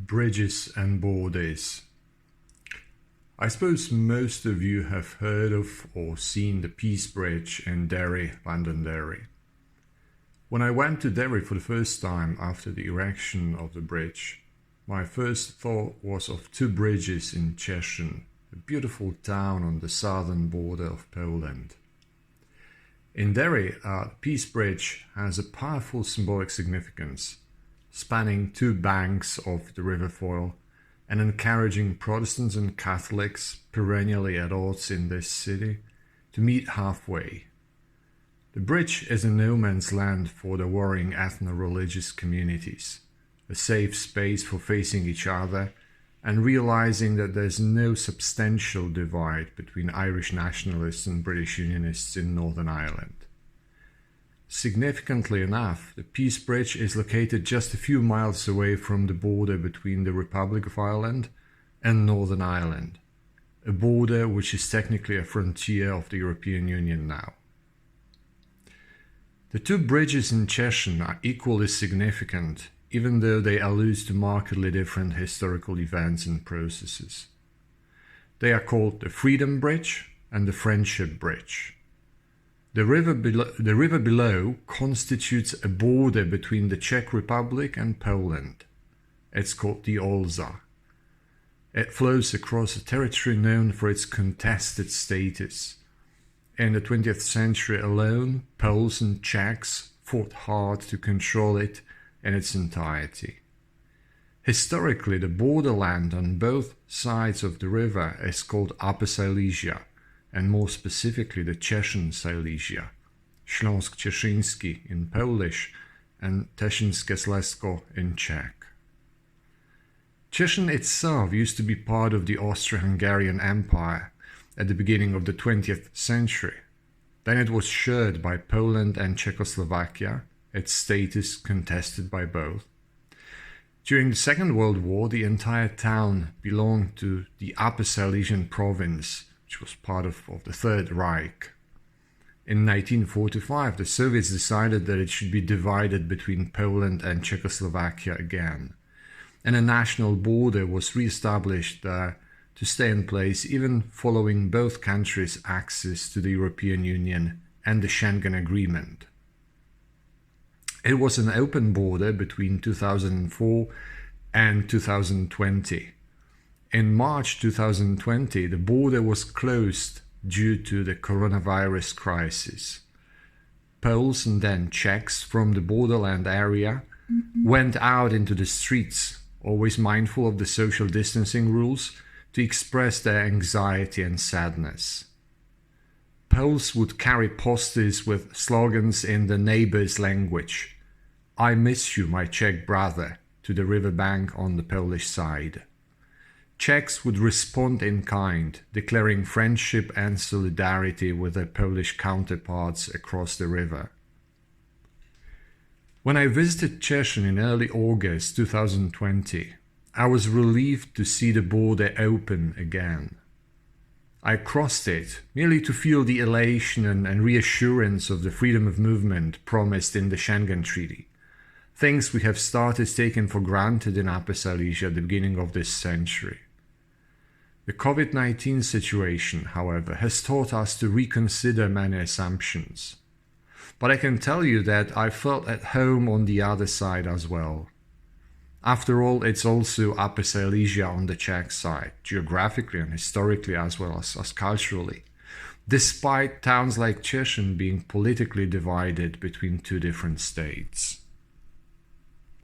Bridges and borders. I suppose most of you have heard of or seen the Peace Bridge in Derry, Londonderry. When I went to Derry for the first time after the erection of the bridge, my first thought was of two bridges in Cieszyn, a beautiful town on the southern border of Poland. In Derry, the Peace Bridge has a powerful symbolic significance, spanning two banks of the River Foyle and encouraging Protestants and Catholics perennially at odds in this city to meet halfway. The bridge is a no man's land for the warring ethno-religious communities, a safe space for facing each other and realizing that there's no substantial divide between Irish nationalists and British Unionists in Northern Ireland. Significantly enough, the Peace Bridge is located just a few miles away from the border between the Republic of Ireland and Northern Ireland, a border which is technically a frontier of the European Union now. The two bridges in Cieszyn are equally significant, even though they allude to markedly different historical events and processes. They are called the Freedom Bridge and the Friendship Bridge. The river below constitutes a border between the Czech Republic and Poland. It's called the Olza. It flows across a territory known for its contested status. In the 20th century alone, Poles and Czechs fought hard to control it in its entirety. Historically, the borderland on both sides of the river is called Upper Silesia, and more specifically the Cieszyn Silesia, Śląsk Cieszyński in Polish and Teszyńskie Śląsko in Czech. Cieszyn itself used to be part of the Austro-Hungarian Empire at the beginning of the 20th century. Then it was shared by Poland and Czechoslovakia, its status contested by both. During the Second World War, the entire town belonged to the Upper Silesian province, which was part of the Third Reich. In 1945, the Soviets decided that it should be divided between Poland and Czechoslovakia again, and a national border was re-established there to stay in place even following both countries' access to the European Union and the Schengen Agreement. It was an open border between 2004 and 2020. In March 2020, the border was closed due to the coronavirus crisis. Poles and then Czechs from the borderland area went out into the streets, always mindful of the social distancing rules, to express their anxiety and sadness. Poles would carry posters with slogans in the neighbor's language. "I miss you, my Czech brother," to the riverbank on the Polish side. Czechs would respond in kind, declaring friendship and solidarity with their Polish counterparts across the river. When I visited Cieszyn in early August 2020, I was relieved to see the border open again. I crossed it merely to feel the elation and reassurance of the freedom of movement promised in the Schengen Treaty, things we have started taking for granted in Upper Silesia at the beginning of this century. The COVID-19 situation, however, has taught us to reconsider many assumptions. But I can tell you that I felt at home on the other side as well. After all, it's also Upper Silesia on the Czech side, geographically and historically as well as culturally, despite towns like Cieszyn being politically divided between two different states.